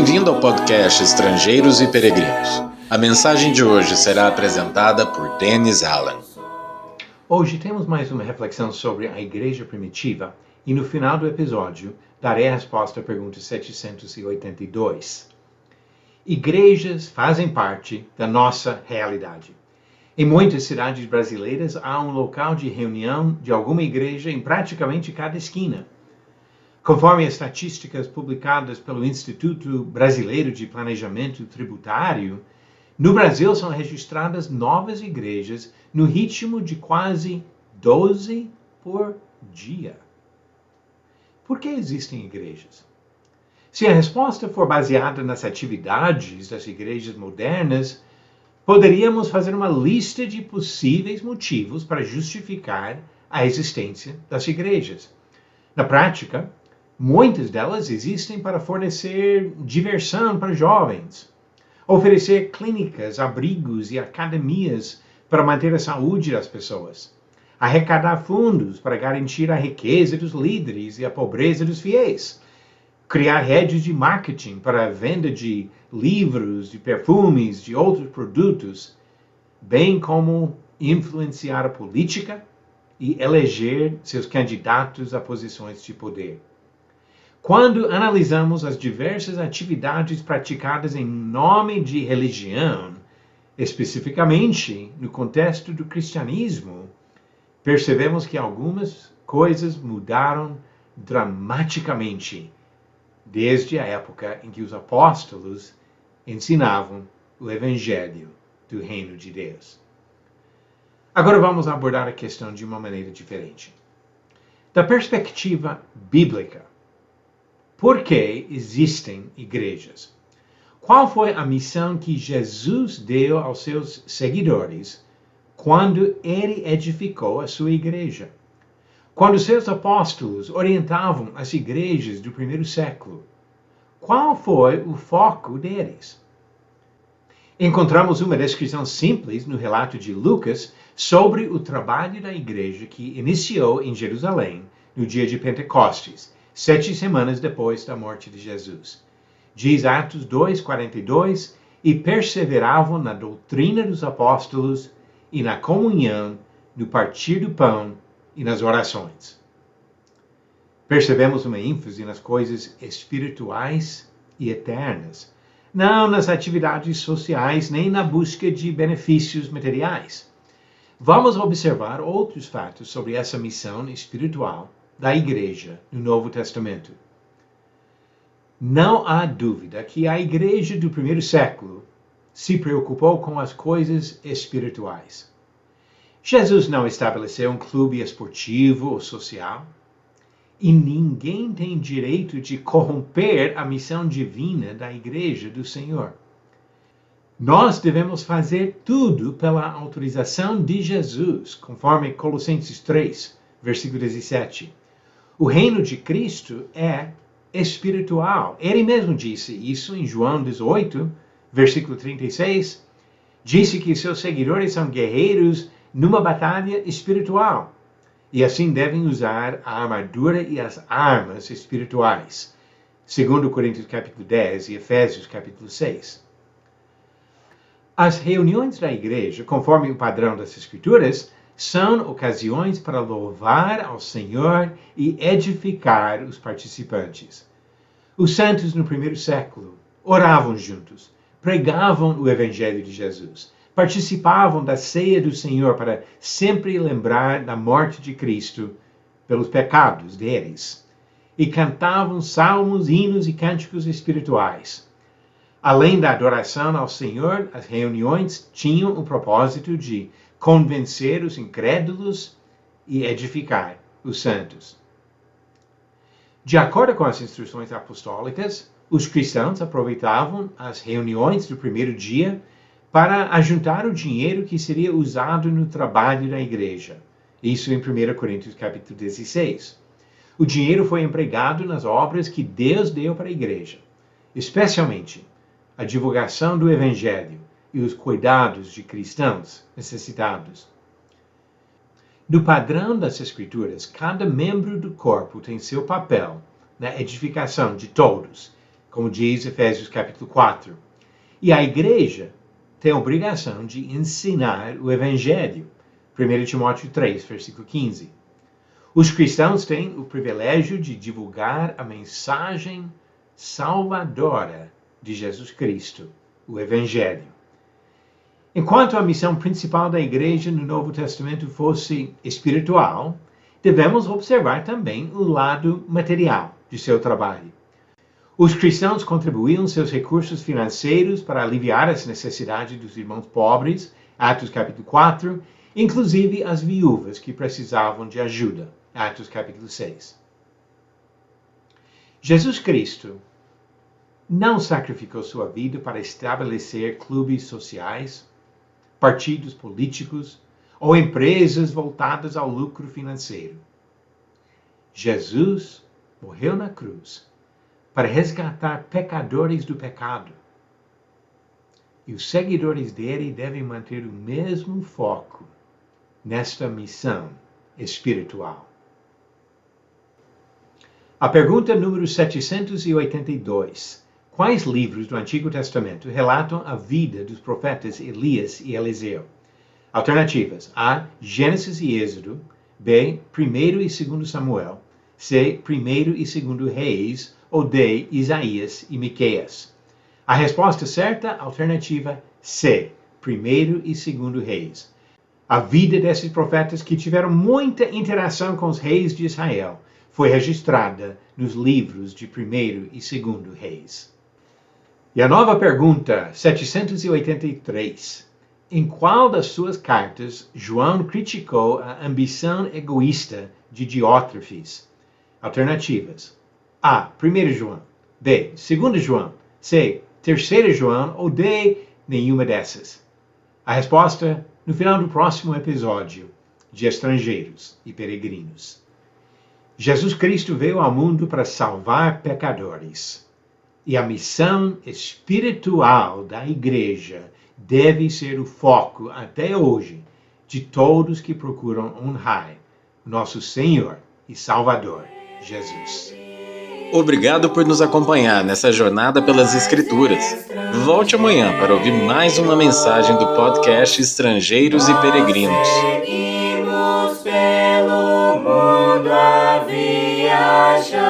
Bem-vindo ao podcast Estrangeiros e Peregrinos. A mensagem de hoje será apresentada por Dennis Allen. Hoje temos mais uma reflexão sobre a igreja primitiva e no final do episódio darei a resposta à pergunta 782. Igrejas fazem parte da nossa realidade. Em muitas cidades brasileiras há um local de reunião de alguma igreja em praticamente cada esquina. Conforme as estatísticas publicadas pelo Instituto Brasileiro de Planejamento Tributário, no Brasil são registradas novas igrejas no ritmo de quase 12 por dia. Por que existem igrejas? Se a resposta for baseada nas atividades das igrejas modernas, poderíamos fazer uma lista de possíveis motivos para justificar a existência das igrejas. Na prática, muitas delas existem para fornecer diversão para jovens, oferecer clínicas, abrigos e academias para manter a saúde das pessoas, arrecadar fundos para garantir a riqueza dos líderes e a pobreza dos fiéis, criar redes de marketing para a venda de livros, de perfumes, de outros produtos, bem como influenciar a política e eleger seus candidatos a posições de poder. Quando analisamos as diversas atividades praticadas em nome de religião, especificamente no contexto do cristianismo, percebemos que algumas coisas mudaram dramaticamente desde a época em que os apóstolos ensinavam o Evangelho do Reino de Deus. Agora vamos abordar a questão de uma maneira diferente. Da perspectiva bíblica, por que existem igrejas? Qual foi a missão que Jesus deu aos seus seguidores quando ele edificou a sua igreja? Quando seus apóstolos orientavam as igrejas do primeiro século, qual foi o foco deles? Encontramos uma descrição simples no relato de Lucas sobre o trabalho da igreja que iniciou em Jerusalém no dia de Pentecostes, 7 semanas depois da morte de Jesus. Diz Atos 2:42, e perseveravam na doutrina dos apóstolos e na comunhão, no partir do pão e nas orações. Percebemos uma ênfase nas coisas espirituais e eternas, não nas atividades sociais nem na busca de benefícios materiais. Vamos observar outros fatos sobre essa missão espiritual da igreja no Novo Testamento. Não há dúvida que a igreja do primeiro século se preocupou com as coisas espirituais. Jesus não estabeleceu um clube esportivo ou social, e ninguém tem direito de corromper a missão divina da igreja do Senhor. Nós devemos fazer tudo pela autorização de Jesus, conforme Colossenses 3, versículo 17. O reino de Cristo é espiritual. Ele mesmo disse isso em João 18, versículo 36. Disse que seus seguidores são guerreiros numa batalha espiritual e assim devem usar a armadura e as armas espirituais. 2 Coríntios capítulo 10 e Efésios capítulo 6. As reuniões da igreja, conforme o padrão das Escrituras, são ocasiões para louvar ao Senhor e edificar os participantes. Os santos no primeiro século oravam juntos, pregavam o Evangelho de Jesus, participavam da ceia do Senhor para sempre lembrar da morte de Cristo pelos pecados deles, e cantavam salmos, hinos e cânticos espirituais. Além da adoração ao Senhor, as reuniões tinham o propósito de convencer os incrédulos e edificar os santos. De acordo com as instruções apostólicas, os cristãos aproveitavam as reuniões do primeiro dia para ajuntar o dinheiro que seria usado no trabalho da igreja. Isso em 1 Coríntios capítulo 16. O dinheiro foi empregado nas obras que Deus deu para a igreja, especialmente a divulgação do Evangelho e os cuidados de cristãos necessitados. No padrão das Escrituras, cada membro do corpo tem seu papel na edificação de todos, como diz Efésios capítulo 4. E a igreja tem a obrigação de ensinar o Evangelho, 1 Timóteo 3, versículo 15. Os cristãos têm o privilégio de divulgar a mensagem salvadora de Jesus Cristo, o Evangelho. Enquanto a missão principal da igreja no Novo Testamento fosse espiritual, devemos observar também o lado material de seu trabalho. Os cristãos contribuíam seus recursos financeiros para aliviar as necessidades dos irmãos pobres, Atos capítulo 4, inclusive as viúvas que precisavam de ajuda, Atos capítulo 6. Jesus Cristo não sacrificou sua vida para estabelecer clubes sociais, partidos políticos ou empresas voltadas ao lucro financeiro. Jesus morreu na cruz para resgatar pecadores do pecado. E os seguidores dele devem manter o mesmo foco nesta missão espiritual. A pergunta número 782. Quais livros do Antigo Testamento relatam a vida dos profetas Elias e Eliseu? Alternativas: A. Gênesis e Êxodo. B. 1º e 2º Samuel. C. 1º e 2º Reis. Ou D. Isaías e Miqueias. A resposta certa, alternativa C. 1º e 2º Reis. A vida desses profetas, que tiveram muita interação com os reis de Israel, foi registrada nos livros de 1º e 2º Reis. E a nova pergunta, 783. Em qual das suas cartas João criticou a ambição egoísta de Diótrefes? Alternativas: A. 1 João. B. 2 João. C. 3 João. Ou D. Nenhuma dessas. A resposta no final do próximo episódio de Estrangeiros e Peregrinos. Jesus Cristo veio ao mundo para salvar pecadores. E a missão espiritual da igreja deve ser o foco até hoje de todos que procuram honrar nosso Senhor e Salvador, Jesus. Obrigado por nos acompanhar nessa jornada pelas Escrituras. Volte amanhã para ouvir mais uma mensagem do podcast Estrangeiros e Peregrinos. Seguimos pelo mundo a viajar.